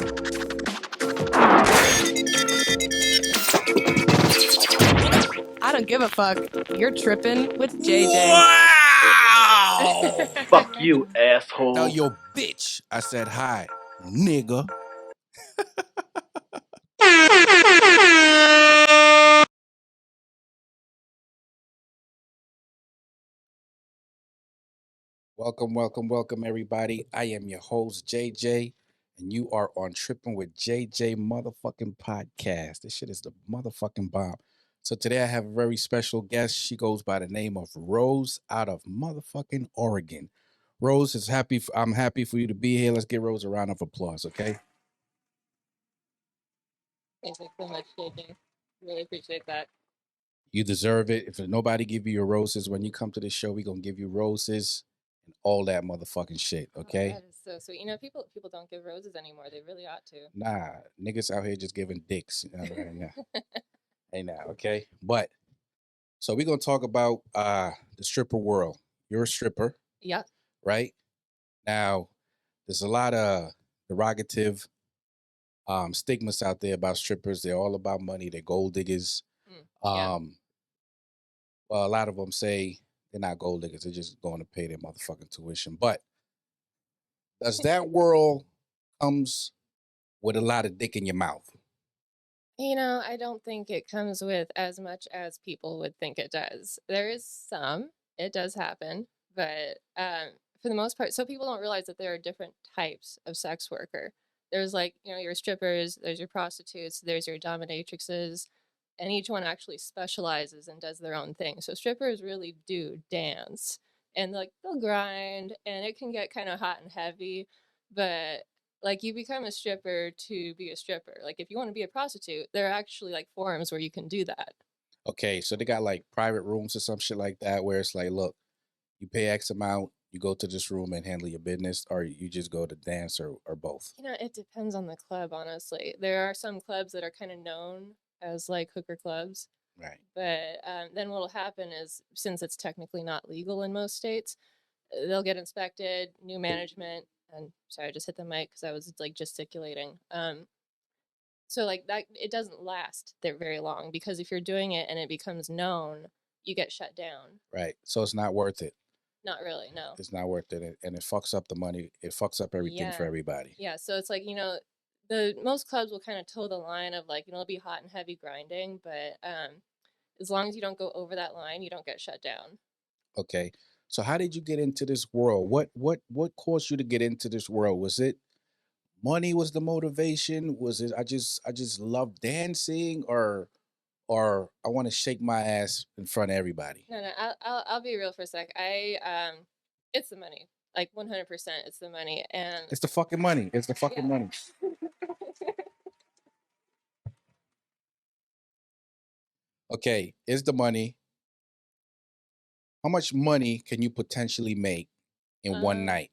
I don't give a fuck. You're tripping with JJ. Wow! Fuck you, asshole. Tell your bitch I said hi, nigga. Welcome, everybody. I am your host, JJ, and you are on Tripping with JJ motherfucking podcast. This shit is the motherfucking bomb. So today I have a very special guest. She goes by the name of Rose out of motherfucking Oregon. Rose is happy. I'm happy for you to be here. Let's give Rose a round of applause, okay? Thank you so much, JJ. Really appreciate that. You deserve it. If nobody give you your roses when you come to this show, we gonna give you roses and all that motherfucking shit. Okay? Oh, that is so sweet. You know, people don't give roses anymore. They really ought to. Nah, niggas out here just giving dicks. You know, right now. Hey now, okay? But so we're gonna talk about the stripper world. You're a stripper, Yep. right? Now, there's a lot of derogative stigmas out there about strippers. They're all about money. They're gold diggers. Yeah. Well, a lot of them say they're not gold diggers. They're just going to pay their motherfucking tuition. But does that world comes with a lot of dick in your mouth? You know, I don't think it comes with as much as people would think it does. There is some. It does happen. But for the most part, so people don't realize that there are different types of sex worker. There's like, you know, your strippers, there's your prostitutes, there's your dominatrixes, and each one actually specializes and does their own thing. So strippers really do dance and like they'll grind and it can get kind of hot and heavy, but like you become a stripper to be a stripper. Like if you want to be a prostitute, there are actually like forums where you can do that. Okay, so they got like private rooms or some shit like that where it's like, look, you pay X amount, you go to this room and handle your business, or you just go to dance or both. You know, it depends on the club, honestly. There are some clubs that are kind of known as like hooker clubs. Right. But then what'll happen is, since it's technically not legal in most states, they'll get inspected, new management, and sorry, I just hit the mic because I was like gesticulating. So like that, it doesn't last there very long because if you're doing it and it becomes known, you get shut down. Right. So it's not worth it. Not really, no. It's not worth it, and it fucks up the money. It fucks up everything for everybody. Yeah, so it's like, you know, the most clubs will kind of toe the line of like, you know, it'll be hot and heavy grinding, but as long as you don't go over that line, you don't get shut down. Okay. So how did you get into this world? What caused you to get into this world? Was it money was the motivation? Was it I just love dancing, or I want to shake my ass in front of everybody? No, I'll be real for a sec. It's the money. Like 100%, it's the money, and It's the fucking money. It's the fucking money. Okay, it's the money. How much money can you potentially make in one night?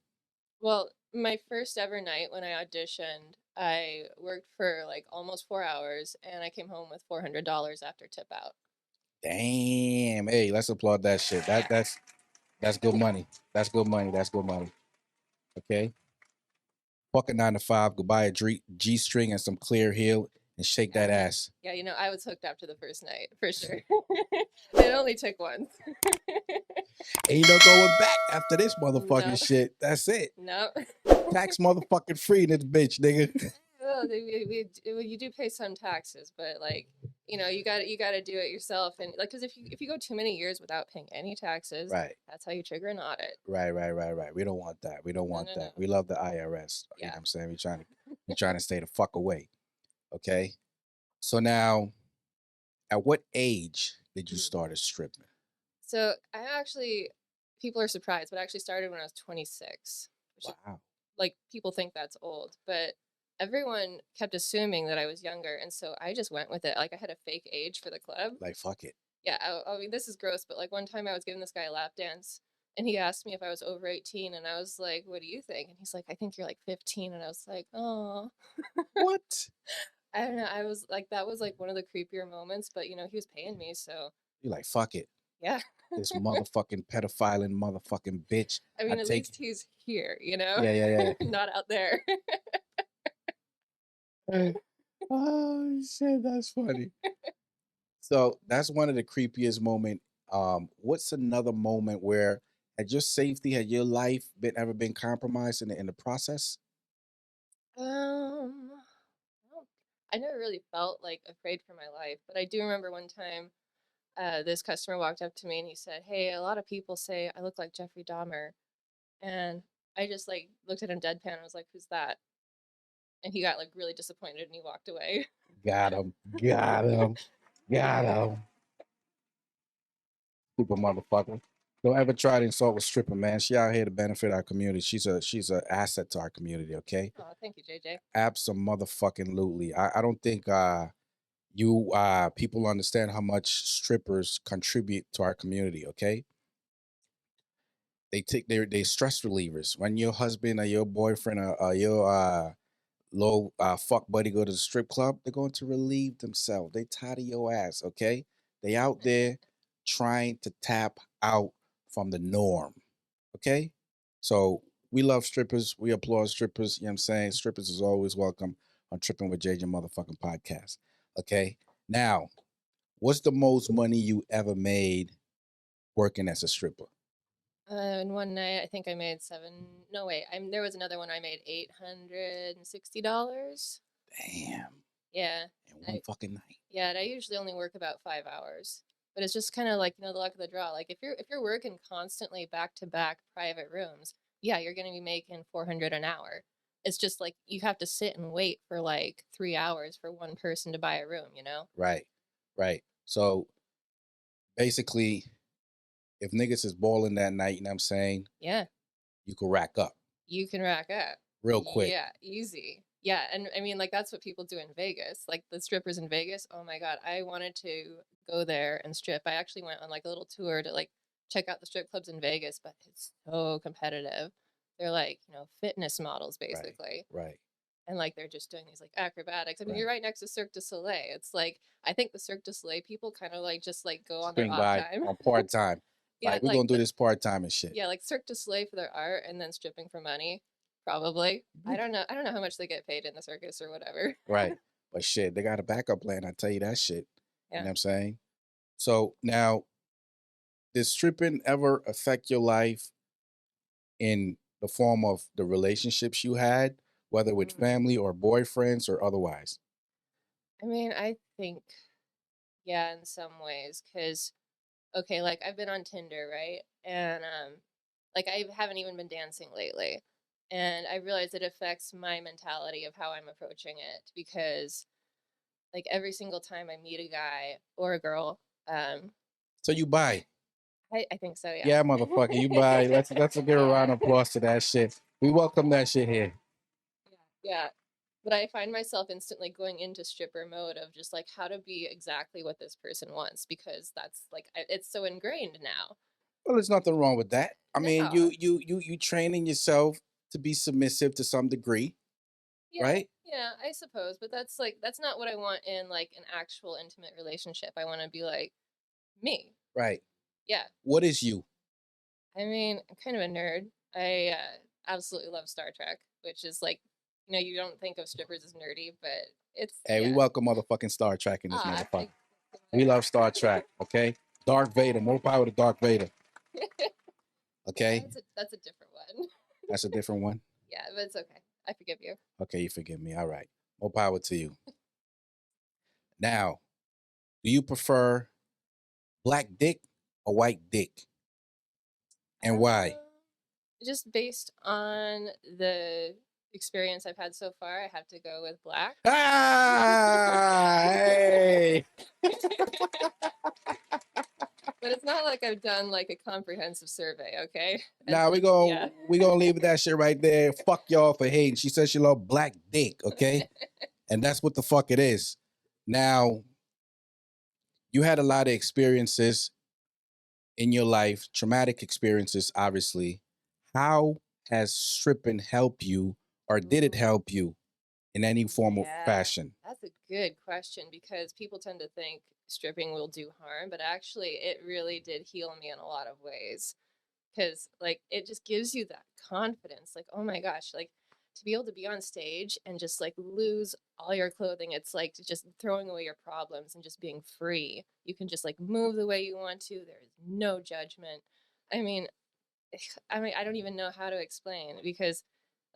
Well, my first ever night when I auditioned, I worked for like almost 4 hours, and I came home with $400 after tip out. Damn. Hey, let's applaud that shit. That's good money. That's good money. That's good money. Okay. Fuck a 9 to 5. Go buy a G-string and some clear heel and shake that ass. Yeah, you know, I was hooked after the first night, for sure. It only took once. Ain't no going back after this motherfucking shit. That's it. No. Tax motherfucking free in this bitch, nigga. Well, you do pay some taxes, but like, you know, you got to do it yourself, and like, because if you go too many years without paying any taxes, right, that's how you trigger an audit. Right. We don't want that. We don't want that. No. We love the IRS. Yeah. You know what I'm saying? We're trying to stay the fuck away. Okay. So now, at what age did you start stripping? So people are surprised, but I actually started when I was 26. Wow. Like people think that's old, but everyone kept assuming that I was younger, and so I just went with it. Like I had a fake age for the club. Like fuck it. Yeah, I mean this is gross, but like one time I was giving this guy a lap dance, and he asked me if I was over 18, and I was like, "What do you think?" And he's like, "I think you're like 15," and I was like, "Oh." What? I don't know. I was like, that was like one of the creepier moments, but you know, he was paying me, so you're like, fuck it. Yeah. This motherfucking pedophiling motherfucking bitch. I mean, at least he's here, you know? Yeah. Not out there. Oh shit, that's funny. So that's one of the creepiest moment. What's another moment where had your safety, had your life been compromised in the process? Um, I never really felt like afraid for my life, but I do remember one time this customer walked up to me and he said, "Hey, a lot of people say I look like Jeffrey Dahmer," and I just like looked at him deadpan. And I was like, "Who's that?" And he got like really disappointed and he walked away. Got him. Got him. Got him. Stupid motherfucker. Don't ever try to insult a stripper, man. She out here to benefit our community. She's a asset to our community, okay? Oh, thank you, JJ. Absolutely. I don't think people understand how much strippers contribute to our community, okay? They take they stress relievers. When your husband or your boyfriend or your low fuck buddy go to the strip club, they're going to relieve themselves. They tired of your ass, okay? They out there trying to tap out from the norm, okay? So we love strippers. We applaud strippers. You know what I'm saying? Strippers is always welcome on Tripping with JJ motherfucking podcast, okay? Now, what's the most money you ever made working as a stripper? And one night I think I made seven. No, wait. There was another one I made $860. Damn. Yeah. In one fucking night. Yeah, and I usually only work about 5 hours. But it's just kind of like, the luck of the draw. Like if you're working constantly back to back private rooms, yeah, you're gonna be making 400 an hour. It's just like you have to sit and wait for like 3 hours for one person to buy a room, you know? Right. Right. So basically, if niggas is balling that night, you know what I'm saying? Yeah. You can rack up You can rack up. real quick. Yeah, easy. Yeah, and I mean, like, that's what people do in Vegas. Like, the strippers in Vegas, oh my God, I wanted to go there and strip. I actually went on, like, a little tour to, like, check out the strip clubs in Vegas, but it's so competitive. They're like, fitness models, basically. Right. And, like, they're just doing these, like, acrobatics. I mean, Right. you're right next to Cirque du Soleil. It's like, I think the Cirque du Soleil people kind of, like, just, like, go on their Swing off by time. on part time. Yeah, Like, we're like, gonna do this part time and shit. yeah, like Cirque du Soleil for their art and then stripping for money. Probably. I don't know. I don't know how much they get paid in the circus or whatever. Right. But shit, they got a backup plan. I tell you that shit. You know Yeah. what I'm saying? So now, did stripping ever affect your life in the form of the relationships you had, whether with family or boyfriends or otherwise? I mean, I think, yeah, in some ways, because, okay, like I've been on Tinder, right? And, like I haven't even been dancing lately. And I realize it affects my mentality of how I'm approaching it because, like, every single time I meet a guy or a girl, So you buy. I think so, yeah. Yeah, motherfucker, you buy. Let's give a round of applause to that shit. We welcome that shit here. Yeah. But I find myself instantly going into stripper mode of just like how to be exactly what this person wants because that's like it's so ingrained now. Well, there's nothing wrong with that. I mean, No. you training yourself to be submissive to some degree, Yeah, right? yeah, I suppose, but that's not what I want in like an actual intimate relationship. I want to be like me. Right. Yeah. What is you? I mean, I'm kind of a nerd. I absolutely love Star Trek, which is like, you don't think of strippers as nerdy, but it's Hey, we welcome motherfucking Star Trek in this Ah, motherfucker. We love Star Trek, okay? Darth Vader, more power to Darth Vader. Okay? That's a different one. That's a different one? Yeah, but it's okay. I forgive you. Okay, you forgive me. All right. More power to you. Now, do you prefer black dick or white dick? And why? Just based on the experience I've had so far, I have to go with black. Ah, hey. But it's not like I've done like a comprehensive survey, okay? Nah, we gonna leave that shit right there. Fuck y'all for hating. She says she love black dick, okay? And that's what the fuck it is. Now, you had a lot of experiences in your life, traumatic experiences, obviously. How has stripping helped you, or did it help you in any form of fashion? That's a good question because people tend to think stripping will do harm, but actually it really did heal me in a lot of ways. Because like it just gives you that confidence, like, oh my gosh, like to be able to be on stage and just like lose all your clothing, it's like just throwing away your problems and just being free. You can just like move the way you want to. There's no judgment. I mean, I don't even know how to explain, because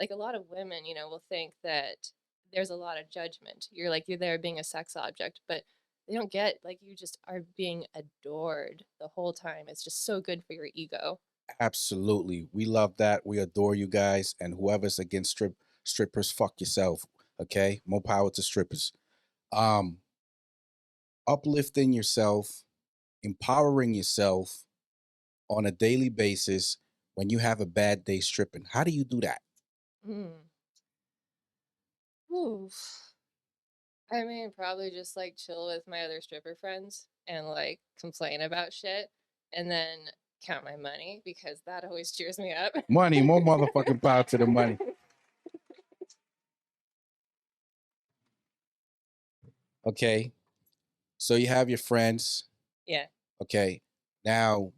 like a lot of women, will think that there's a lot of judgment. You're there being a sex object, but they don't get like you just are being adored the whole time. It's just so good for your ego. Absolutely. We love that. We adore you guys. And whoever's against strippers, fuck yourself. Okay? More power to strippers. Um, Uplifting yourself, empowering yourself on a daily basis when you have a bad day stripping. How do you do that? Mm. Oof. I mean, probably just like chill with my other stripper friends and like complain about shit and then count my money, because that always cheers me up. Money, more motherfucking power to the money. Okay. So you have your friends. Yeah. Okay. Now,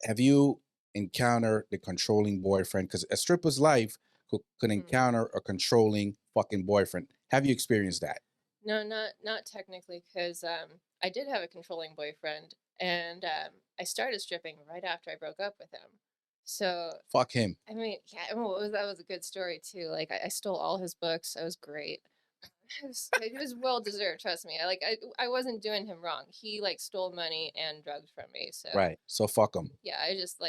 have you encountered the controlling boyfriend? Because a stripper's life could encounter a controlling fucking boyfriend. Have you experienced that? No, not technically, because I did have a controlling boyfriend, and I started stripping right after I broke up with him. So fuck him. I mean, yeah, well, that was a good story too. Like I stole all his books. I was great. It was well deserved. Trust me. I wasn't doing him wrong. He like stole money and drugs from me. So right. So fuck him. Yeah, I just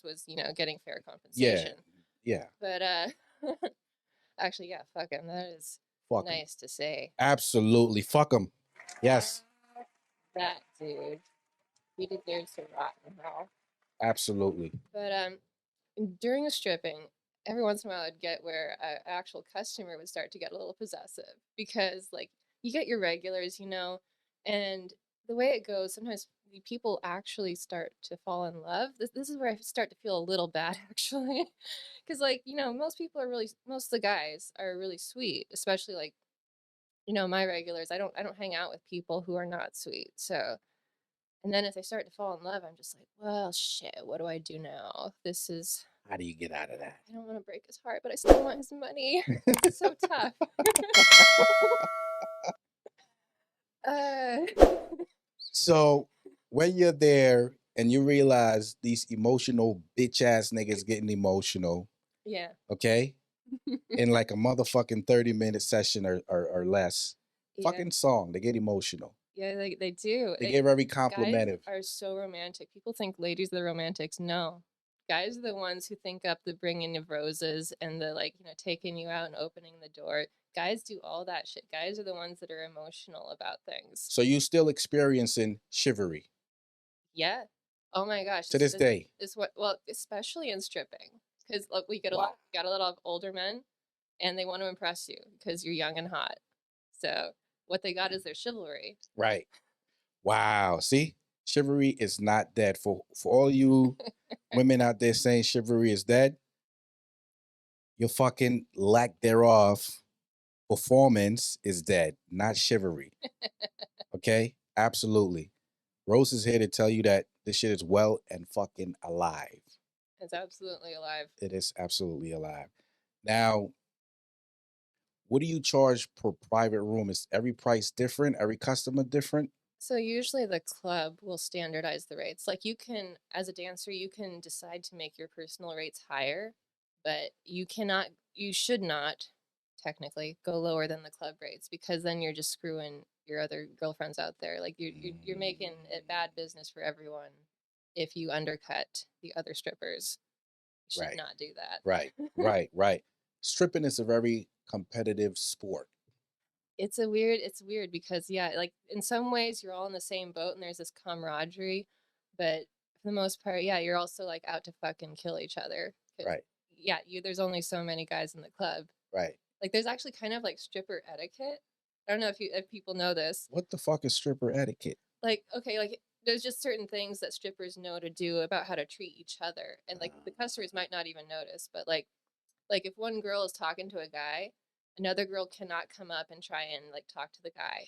was getting fair compensation. Yeah. But actually, yeah, fuck him. That is fuck nice him. to say. Absolutely, fuck him. Yes. That dude, he deserves to rot in hell. Absolutely. But during the stripping, every once in a while I'd get where an actual customer would start to get a little possessive, because like you get your regulars, and the way it goes, sometimes people actually start to fall in love. This is where I start to feel a little bad actually, because like most of the guys are really sweet, especially like my regulars. I don't hang out with people who are not sweet, so. And then if they start to fall in love, I'm just like, well, shit, what do I do now? This is. How do you get out of that? I don't want to break his heart, but I still want his money. It's so tough. So when you're there and you realize these emotional bitch ass niggas getting emotional. Yeah. Okay. In like a motherfucking 30-minute session or less. Yeah. Fucking song. They get emotional. Yeah, they do. They get very complimentary. Guys are so romantic. People think ladies are the romantics. No. Guys are the ones who think up the bringing of roses and the taking you out and opening the door. Guys do all that shit. Guys are the ones that are emotional about things. So you still experiencing chivalry? Yeah. Oh my gosh. To this day. Especially in stripping, because we got a lot of older men, and they want to impress you because you're young and hot. So what they got is their chivalry. Right. Wow. See, chivalry is not dead. For all you women out there saying chivalry is dead, your fucking lack thereof performance is dead, not chivalry. Okay? Absolutely. Rose is here to tell you that this shit is well and fucking alive. It's absolutely alive. It is absolutely alive. Now, what do you charge per private room? Is every price different? Every customer different? So usually the club will standardize the rates. Like as a dancer, you can decide to make your personal rates higher, but you should not technically go lower than the club rates, because then you're just screwing your other girlfriends out there. Like you're making it bad business for everyone if you undercut the other strippers. You should not do that. Right. Stripping is a very competitive sport. It's weird because like in some ways you're all in the same boat and there's this camaraderie, but for the most part, you're also like out to fucking kill each other. Right. Yeah, there's only so many guys in the club. Right. Like there's actually kind of like stripper etiquette. I don't know if people know this. What the fuck is stripper etiquette? Like, okay, like there's just certain things that strippers know to do about how to treat each other, and like the customers might not even notice, but like if one girl is talking to a guy, another girl cannot come up and try and like talk to the guy.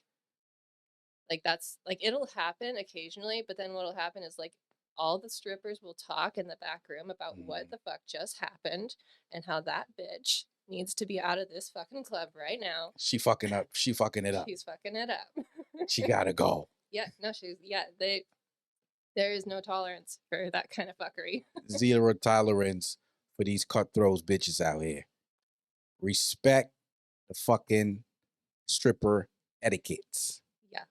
Like that's like it'll happen occasionally, but then what'll happen is like all the strippers will talk in the back room about what the fuck just happened and how that bitch needs to be out of this fucking club right now. She fucking up. She fucking it up. She's fucking it up. She gotta go. Yeah, no, there is no tolerance for that kind of fuckery. Zero tolerance for these cutthroat bitches out here. Respect the fucking stripper etiquettes. Yeah.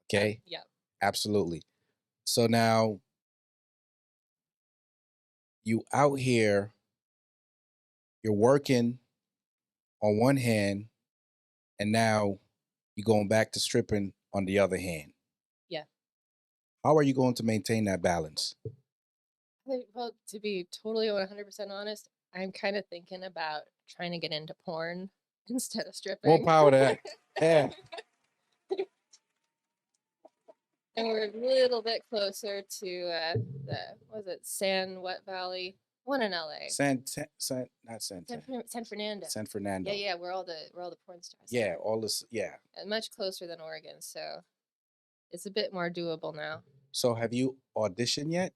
Okay? Yeah. Absolutely. So now you out here, you're working on one hand, and now you're going back to stripping on the other hand. Yeah. How are you going to maintain that balance? Well, to be totally 100% honest, I'm kind of thinking about trying to get into porn instead of stripping. More power to that. Yeah. And we're a little bit closer to San Valley? One in LA. San San Fernando. San Fernando. Yeah, where all the porn stars. Yeah, all this. Yeah. Much closer than Oregon, so it's a bit more doable now. So, have you auditioned yet?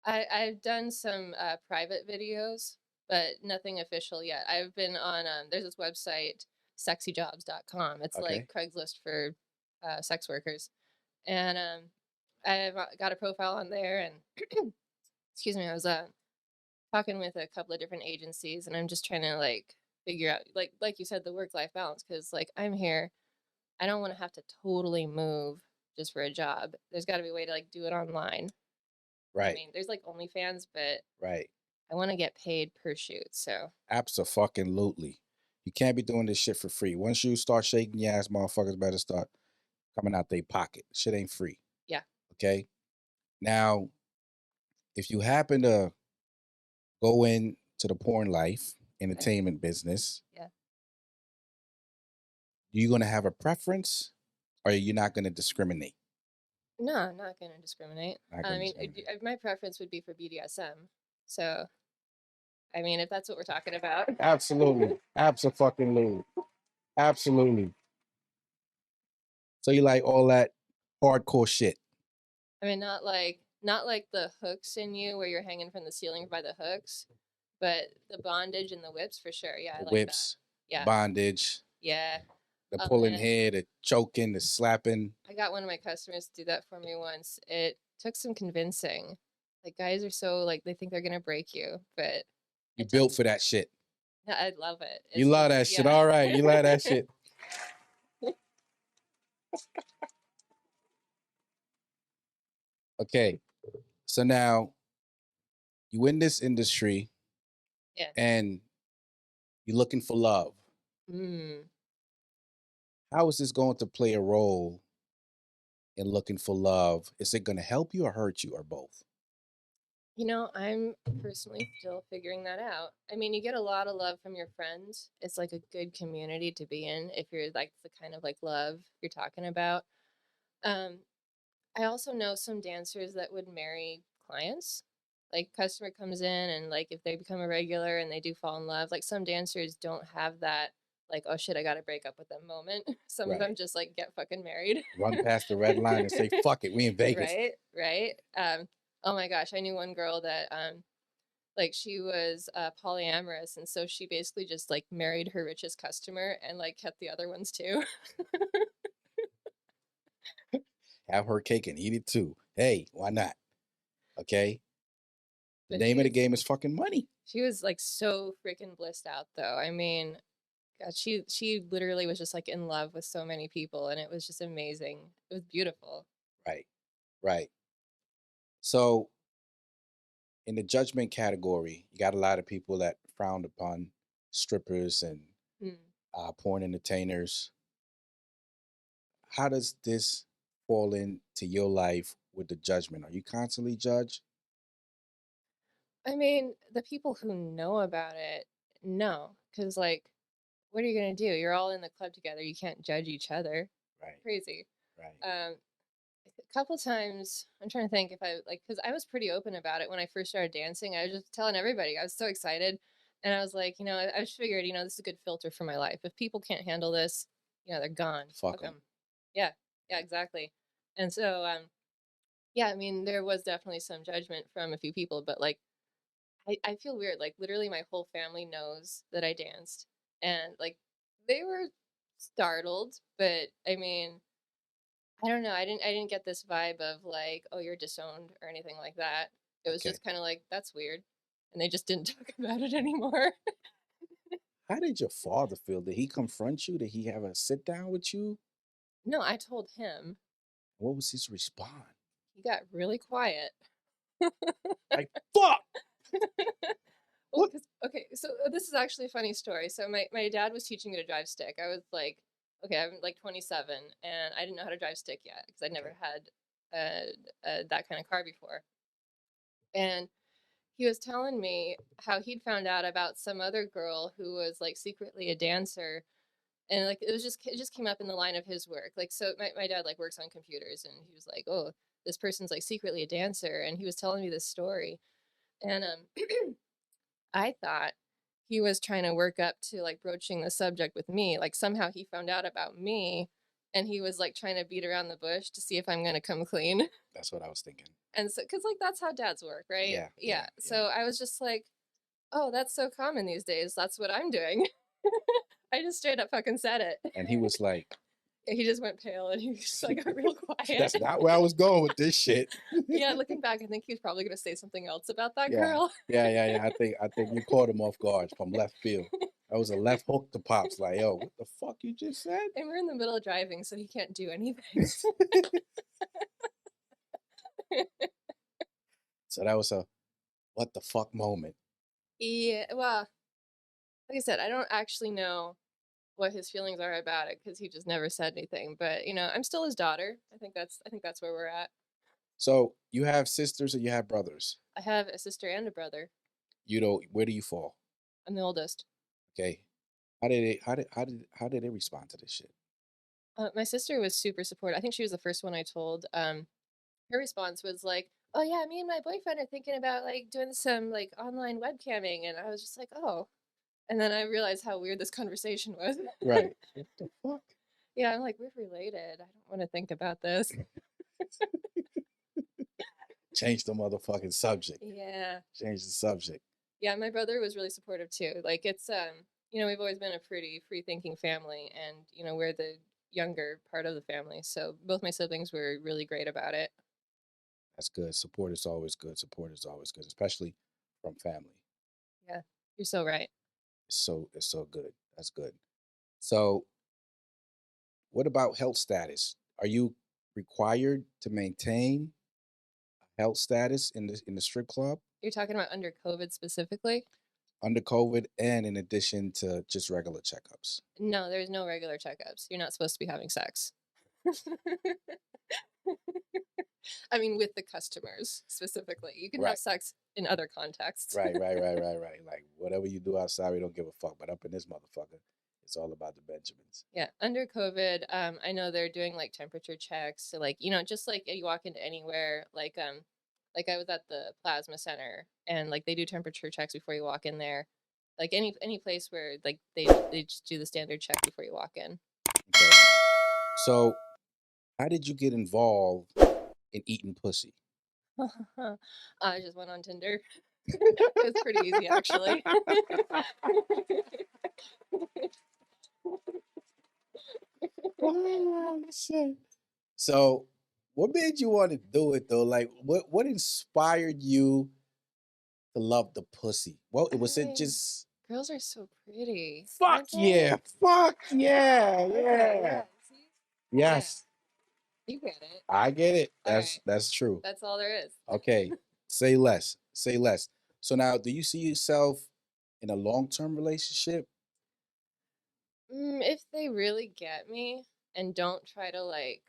I've done some private videos, but nothing official yet. I've been on there's this website, sexyjobs.com. It's like Craigslist for sex workers, and I've got a profile on there. And excuse me, I was talking with a couple of different agencies, and I'm just trying to like figure out like you said, the work-life balance, because like I'm here, I don't want to have to totally move just for a job. There's got to be a way to like do it online. Right. I mean, there's like OnlyFans, but right. I want to get paid per shoot, so. Abso-fucking-lutely. You can't be doing this shit for free. Once you start shaking your ass, motherfuckers better start coming out their pocket. Shit ain't free. Yeah. Okay? Now, if you happen to go into the porn life, entertainment business, yeah, you going to have a preference, or are you not going to discriminate? No, I'm not going to discriminate. I mean, my preference would be for BDSM. So, I mean, if that's what we're talking about. Absolutely. Abso-fucking-lutely. Absolutely. So you like all that hardcore shit? I mean, not like the hooks in you where you're hanging from the ceiling by the hooks, but the bondage and the whips for sure. Yeah, I like whips, that. Yeah. Bondage. Yeah. The pulling hair, the choking, the slapping. I got one of my customers do that for me once. It took some convincing. Like, guys are so like, they think they're gonna break you, but you built for that shit. I love it. You love that shit. All right, you love that shit. Okay, so now you in this industry, and you're looking for love. How is this going to play a role in looking for love? Is it going to help you or hurt you, or both? You know, I'm personally still figuring that out. I mean, you get a lot of love from your friends. It's like a good community to be in if you're like the kind of like love you're talking about. I also know some dancers that would marry clients. Like, customer comes in and like if they become a regular and they do fall in love, like some dancers don't have that like, oh shit, I gotta break up with them moment. Some of them just like get fucking married. Run past the red line and say, fuck it, we in Vegas. Right. Oh my gosh, I knew one girl that like she was polyamorous, and so she basically just like married her richest customer and like kept the other ones too. Have her cake and eat it too. Hey, why not? Okay. The name of the game is fucking money. She was like so freaking blissed out though. I mean, God, she literally was just like in love with so many people, and it was just amazing. It was beautiful. Right. So in the judgment category, you got a lot of people that frowned upon strippers and porn entertainers. How does this fall into your life with the judgment? Are you constantly judged? I mean, the people who know about it, no. Because, like, what are you going to do? You're all in the club together. You can't judge each other. Right. Crazy. Right. A couple times, I'm trying to think if I, like, because I was pretty open about it when I first started dancing. I was just telling everybody. I was so excited. And I was like, you know, I just figured, you know, this is a good filter for my life. If people can't handle this, you know, they're gone. Fuck them. Yeah, exactly. And so, yeah, I mean, there was definitely some judgment from a few people, but like, I feel weird. Like, literally, my whole family knows that I danced. and like they were startled, but I mean, I don't know. I didn't get this vibe of like, oh, you're disowned or anything like that. It was Okay. just kind of like, that's weird. And they just didn't talk about it anymore. How did your father feel? Did he confront you? Did he have a sit down with you? No, I told him. What was his response? He got really quiet. Like, fuck! Well, What? because okay, so this is actually a funny story. So my dad was teaching me to drive stick. I was like, okay, I'm like 27, and I didn't know how to drive stick yet because I'd never Okay. had that kind of car before. And he was telling me how he'd found out about some other girl who was like secretly a dancer, and like it just came up in the line of his work. Like, so my dad like works on computers, and he was like, oh, this person's like secretly a dancer, and he was telling me this story, and I thought he was trying to work up to like broaching the subject with me. Like somehow he found out about me, and he was like trying to beat around the bush to see if I'm gonna come clean. That's what I was thinking. And so, cause like that's how dads work, right? Yeah, Yeah. yeah, yeah. So I was just like, oh, that's so common these days. That's what I'm doing. I just straight up fucking said it. And he was like, He just went pale and he just like got real quiet. that's not where I was going with this shit. Yeah, looking back, I think he was probably gonna say something else about that Yeah, girl. yeah. I think you caught him off guard from left field. That was a left hook to Pops. Like, yo, what the fuck you just said? And we're in the middle of driving, so he can't do anything. So that was a what the fuck moment. Yeah, well, like I said, I don't actually know what his feelings are about it because he just never said anything. But you know, I'm still his daughter. I think that's where we're at. So you have sisters or you have brothers? I have a sister and a brother. You know, where do you fall? I'm the oldest. Okay. How did they respond to this shit? My sister was super supportive. I think she was the first one I told. Her response was like, "Oh yeah, me and my boyfriend are thinking about like doing some like online webcamming," and I was just like, "Oh." And then I realized how weird this conversation was. Right. What the fuck? Yeah, I'm like, we're related. I don't want to think about this. Change the motherfucking subject. Yeah. Change the subject. Yeah, my brother was really supportive too. Like it's you know, we've always been a pretty free thinking family, and you know, we're the younger part of the family. So both my siblings were really great about it. That's good. Support is always good. Support is always good, especially from family. Yeah. You're so right. It's so good. That's good. So what about health status? Are you required to maintain health status in the strip club You're talking about under COVID specifically? under COVID and in addition to just regular checkups? No, there's no regular checkups. You're not supposed to be having sex. I mean, with the customers specifically. You can have Right. sex in other contexts. Right. Like whatever you do outside, we don't give a fuck. But up in this motherfucker, it's all about the Benjamins. Yeah, under COVID, I know they're doing like temperature checks. So like, you know, just like you walk into anywhere, like I was at the plasma center and like they do temperature checks before you walk in there. Like any place where like they just do the standard check before you walk in. Okay. So how did you get involved in eating pussy? I just went on Tinder. It was pretty easy actually. Oh, shit. So, what made you want to do it though? Like, what inspired you to love the pussy? Well, it was it I- just Girls are so pretty. fuck Aren't they? yeah, fuck yeah, Okay, yeah. see? Yes, You get it. I get it. All right. That's true. That's all there is. Okay, say less. Say less. So now, do you see yourself in a long-term relationship? If they really get me and don't try to like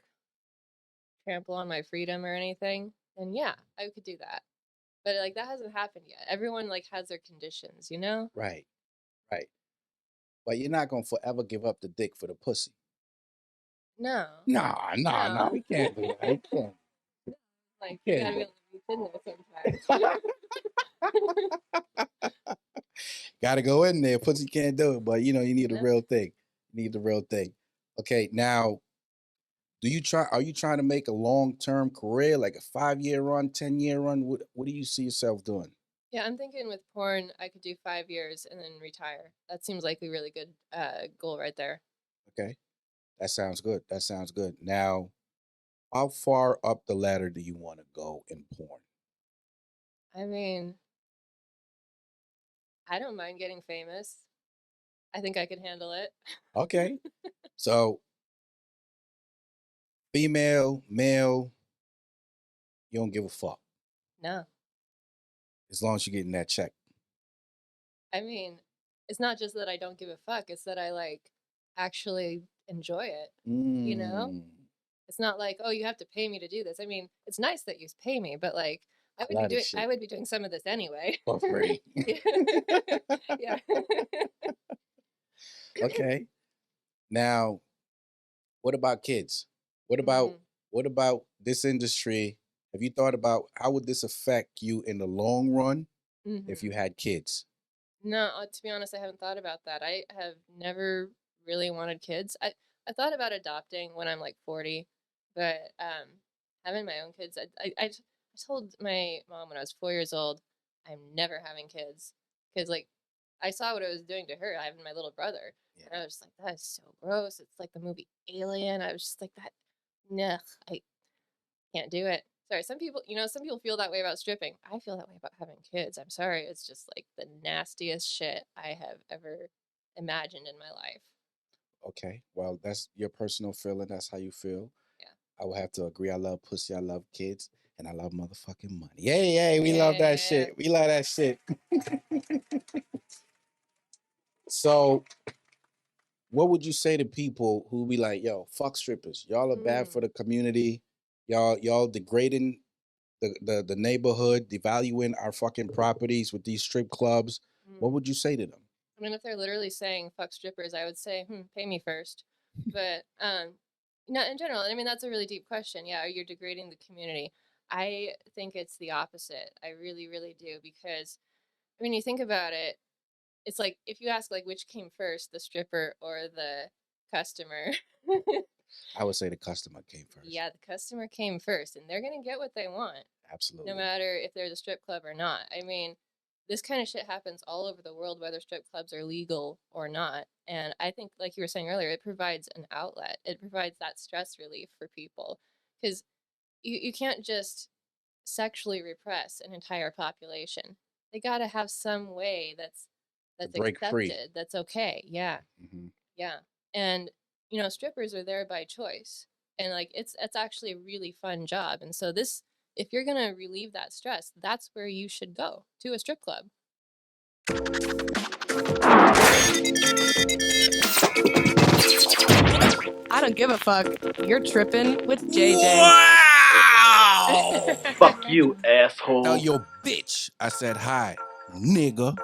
trample on my freedom or anything, then yeah, I could do that. But like that hasn't happened yet. Everyone like has their conditions, you know? Right, right. But you're not gonna forever give up the dick for the pussy. No. No, we can't do that. We can't. Like you Can't gotta be do able to be in there sometimes. Gotta go in there. Pussy can't do it, but you know, you need the No. real thing. You need the real thing. Okay, now are you trying to make a long-term career, like a 5-year run, 10-year run? What do you see yourself doing? Yeah, I'm thinking with porn, I could do 5 years and then retire. That seems like a really good goal right there. Okay, that sounds good. That sounds good. Now, how far up the ladder do you want to go in porn? I mean, I don't mind getting famous. I think I could handle it. Okay, so female, male, you don't give a fuck No, as long as you're getting that check. I mean, it's not just that I don't give a fuck, it's that I like actually enjoy it. You know? Mm, It's not like, oh, you have to pay me to do this. I mean, it's nice that you pay me, but like a lot of I shit would be doing some of this anyway. for free. Yeah. Okay. Now, what about kids? What about Mm, what about this industry? Have you thought about how would this affect you in the long run if you mhm. had kids? No, to be honest, I haven't thought about that. I have never really wanted kids. I thought about adopting when I'm like 40, but having my own kids, I told my mom when I was 4 years old, I'm never having kids because like I saw what it was doing to her, having my little brother, and I Yeah. was just like, that is so gross. It's like the movie Alien. I was just like that. Nah, I can't do it. Sorry, some people feel that way about stripping. I feel that way about having kids. I'm sorry. It's just like the nastiest shit I have ever imagined in my life. Okay. Well, that's your personal feeling. That's how you feel. Yeah. I would have to agree. I love pussy. I love kids. And I love motherfucking money. Yay, yay. We love that Yeah. shit. We love that shit. So, what would you say to people who be like, yo, fuck strippers? Y'all are bad Mm, for the community. Y'all degrading the neighborhood, devaluing our fucking properties with these strip clubs. What mm. would you say to them? I mean, if they're literally saying fuck strippers, I would say, pay me first. But no, in general, I mean, that's a really deep question. Yeah, are you degrading the community? I think it's the opposite. I really, really do. Because when you think about it, it's like if you ask like which came first, the stripper or the customer. I would say the customer came first. Yeah, the customer came first, and they're gonna get what they want, no Absolutely. matter if there's a strip club or not. I mean, this kind of shit happens all over the world, whether strip clubs are legal or not. And I think, like you were saying earlier, it provides an outlet. It provides that stress relief for people, because you can't just sexually repress an entire population. They got to have some way To that's break free. accepted, that's okay. Yeah, Hmm. yeah. And strippers are there by choice. And like it's actually a really fun job. And so this if you're going to relieve that stress, that's where you should go, to a strip club. I don't give a fuck. You're tripping with JJ. Wow! Fuck you, Tell asshole. your bitch I said hi, nigga.